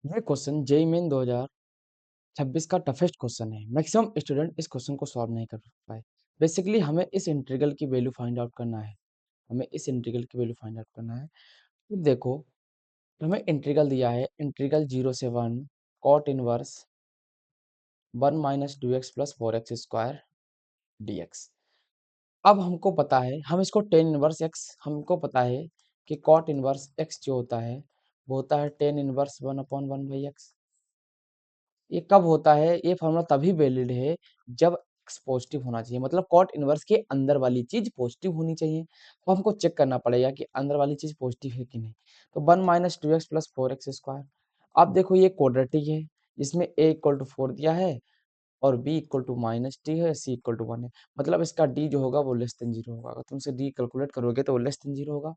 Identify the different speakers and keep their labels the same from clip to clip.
Speaker 1: ये question JEE main 2026 का toughest question है। मैक्सिमम स्टूडेंट इस क्वेश्चन को सॉल्व नहीं कर पाए। बेसिकली हमें इस इंटीग्रल की वैल्यू फाइंड आउट करना है। हमें इस इंटीग्रल की वैल्यू फाइंड आउट करना है। तो देखो, हमें इंटीग्रल दिया है, इंटीग्रल 0 से 1 cot inverse 1 minus 2x plus 4x square dx। अब हमको पता है, हम इसको टेन इनवर्स x, हमको पता है कि कॉट इनवर्स x जो होता है वो होता है टेन इनवर्स 1/1/x। ये कब होता है? ये फॉर्मूला तभी वैलिड है जब x पॉजिटिव होना चाहिए, मतलब कॉट इनवर्स के अंदर वाली चीज पॉजिटिव होनी चाहिए। तो हमको चेक करना पड़ेगा कि अंदर वाली चीज पॉजिटिव है कि नहीं। तो 1 minus 2x plus 4x square. अब देखो ये क्वाड्रेटिक है, जिसमें a इक्वल टू 4 दिया है और b equal to minus T है, c इक्वल टू 1 है। मतलब इसका d जो होगा वो लेस देन 0 होगा। अगर तुमसे d कैलकुलेट करोगे तो वो लेस देन 0 होगा।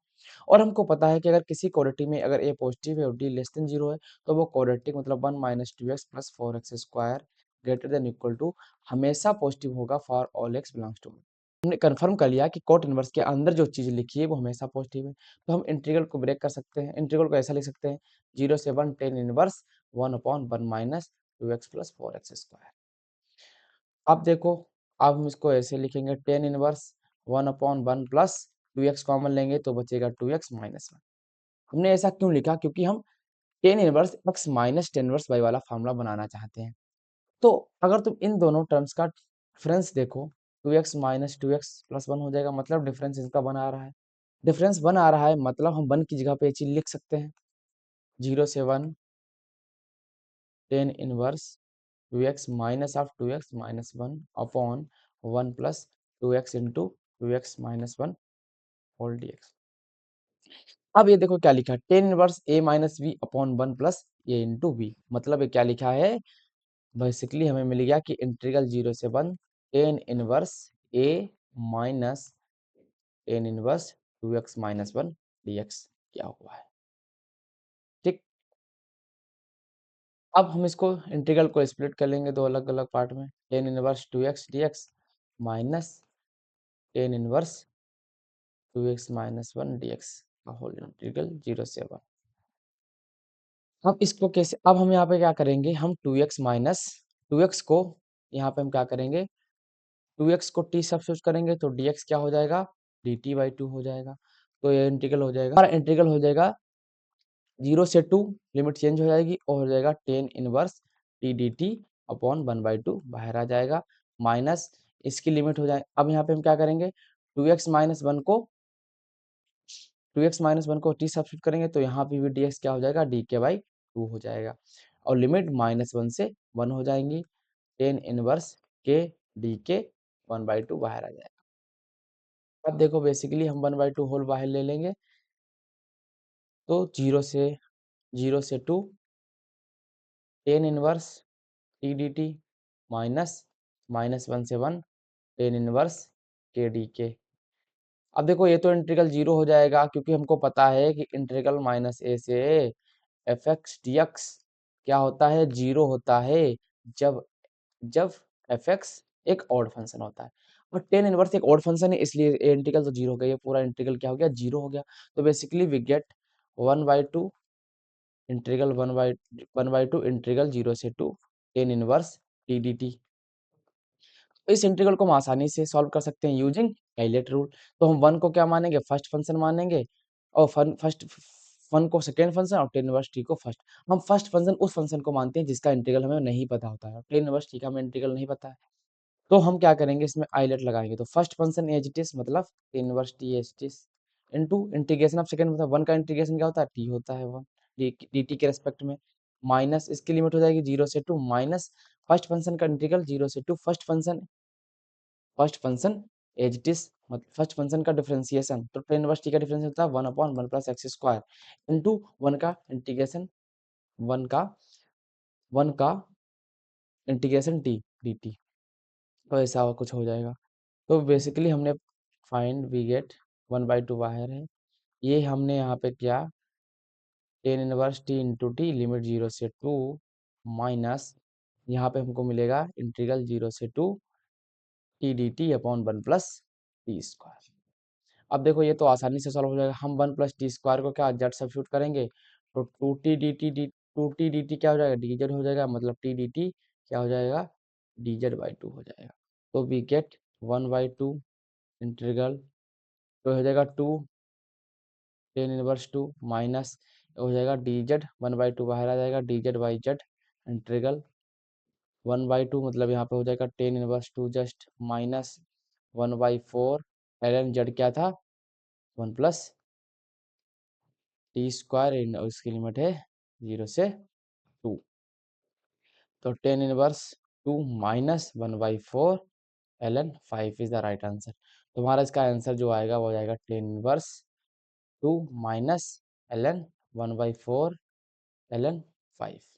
Speaker 1: और हमको पता है कि अगर किसी क्वाड्रेटिक में अगर a पॉजिटिव है और d लेस देन 0 है तो वो क्वाड्रेटिक मतलब 1 minus 2x plus 4x square greater than equal to हमेशा पॉजिटिव होगा for all x belongs to. हमने कंफर्म कर लिया कि कॉट इनवर्स के अंदर जो चीज लिखी है वो हमेशा पॉजिटिव है। तो हम इंटीग्रल को ब्रेक कर सकते हैं। इंटीग्रल को ऐसा लिख सकते हैं, 0 से 1 tan inverse 1/1 minus 2x plus 4x square. अब देखो, अब हम इसको ऐसे लिखेंगे, tan inverse 1/1 plus 2x common लेंगे तो बचेगा 2x माइनस 1। हमने ऐसा क्यों लिखा? क्योंकि हम tan inverse x minus tan inverse y वाला फार्मूला बनाना चाहते हैं। तो अगर तुम इन दोनों टर्म्स का डिफरेंस देखो, 2x माइनस 2x प्लस 1 हो जाएगा, मतलब डिफरेंस इसका 1 आ रहा है। डिफरेंस 1 आ रहा है मतलब हम 1 की जगह पे ये चीज लिख सकते हैं, 0 से 1 tan inverse 2x minus of 2x minus 1 upon 1 plus 2x into 2x minus 1 whole dx। अब ये देखो क्या लिखा है, tan inverse a minus B upon 1 plus A into B. मतलब ये क्या लिखा है? बेसिकली हमें मिल गया कि इंटीग्रल 0 से 1 tan inverse a minus ten inverse 2x minus 1 dx क्या हुआ है। ठीक, अब हम इसको इंटीग्रल को स्प्लिट कर लेंगे दो अलग अलग पार्ट में, ten inverse 2x dx minus ten inverse 2x minus 1 dx का होल इंटीग्रल 0 से 1। अब इसको कैसे, अब हम यहाँ पे क्या करेंगे, हम 2x माइनस 2x को यहाँ पे हम क्या करेंगे, 2x को t सब्स्टिट्यूट करेंगे तो dx क्या हो जाएगा, dt/2 हो जाएगा। तो ये इंटीग्रल हो जाएगा, हमारा इंटीग्रल हो जाएगा 0 से 2, लिमिट चेंज हो जाएगी और हो जाएगा ten inverse T D T upon 1/2 बाहर आ जाएगा, माइनस इसकी लिमिट हो जाए। अब यहाँ पे हम क्या करेंगे, 2x माइनस 1 को 2x-1 को t सब्स्टिट्यूट करेंगे तो यहाँ पे भी dx क्या हो जाएगा, dk/2 हो जाएगा। और लिमिट -1 से 1 हो जाएंगी, टेन इनवर्स के डी के 1/2 बाहर आ जाएगा। अब देखो बेसिकली हम 1/2 होल बाहर ले लेंगे तो 0 से 2 tan inverse T D T minus -1 से 1 टेन इनवर्स के डी के। अब देखो ये तो इंटीग्रल 0 हो जाएगा क्योंकि हमको पता है कि इंटीग्रल -a से एफ एक्स डी एक्स क्या होता है, 0 होता है जब जब एफ एक्स एक ऑड फंक्शन होता है। और टेन इनवर्स एक ऑड फंक्शन है, इसलिए ये इंटीग्रल तो 0 हो गया, ये पूरा इंटीग्रल क्या हो गया, 0 हो गया। तो basically we get 1/2 integral 1/2 integral 0 से 2 tan inverse T D T. इस इंटीग्रल को हम आसानी से सॉल्व कर सकते हैं यूजिंग आइलेट रूल। तो हम 1 को क्या मानेंगे, फर्स्ट फंक्शन मानेंगे, और फर्स्ट 1 को सेकेंड फंक्शन और टेन इनवर्स टी को फर्स्ट। हम फर्स्ट फंक्शन उस फंक्शन को मानते हैं जिसका इंटीग्रल हमें नहीं पता होता है, टेन इनवर्स टी का हमें इंटीग्रल नहीं पता है। तो हम क्या करेंगे, इसमें आइलेट लगाएंगे। तो first function as it is मतलब tan inverse t as it is into integration of second, मतलब 1 का इंटीग्रेशन क्या होता है, टी होता है 1 डी टी के रेस्पेक्ट में, माइनस इसकी लिमिट हो जाएगी 0 से 2 माइनस फर्स्ट फंक्शन का इंटीग्रल 0 से 2 first function as it is, मतलब फर्स्ट फंक्शन का डिफरेंशिएशन। तो टेन इनवर्स टी का डिफरेंशिएशन होता है 1/1 प्लस एक्स स्क्वायर इंटू 1 का इंटीग्रेशन, 1 का 1 का इंटीग्रेशन टी डी टी। तो ऐसा कुछ हो जाएगा। तो बेसिकली हमने फाइंड वी गेट 1/2 बाहर है, ये हमने यहाँ पे किया ten inverse T into T limit 0 से 2 माइनस यहाँ पे हमको मिलेगा इंटीग्रल 0 से 2 T D T upon 1 plus T square. अब देखो ये तो आसानी से सॉल्व हो जाएगा। हम 1 प्लस टी स्क्वायर को क्या जेड सब्स्टिट्यूट करेंगे तो 2t dt क्या हो जाएगा, dz हो जाएगा, मतलब t dt क्या हो जाएगा, dz बाई 2 हो जाएगा। तो वी गेट 1/2 इंटीग्रल, तो हो जाएगा 2 टेन इनवर्स 2 माइनस हो जाएगा dz 1/2 बाहर आ जाएगा, dz बाई z इंटीग्रल 1/2 मतलब यहाँ पे हो जाएगा tan inverse 2 just minus 1/4 ln z क्या था 1 प्लस टी स्क्वायर इन, और इसकी लिमिट है 0 से 2। तो tan inverse 2 minus 1/4 ln 5 is the right answer. तुम्हारा इसका आंसर जो आएगा वो आएगा tan inverse 2 minus ln 1/4 ln 5।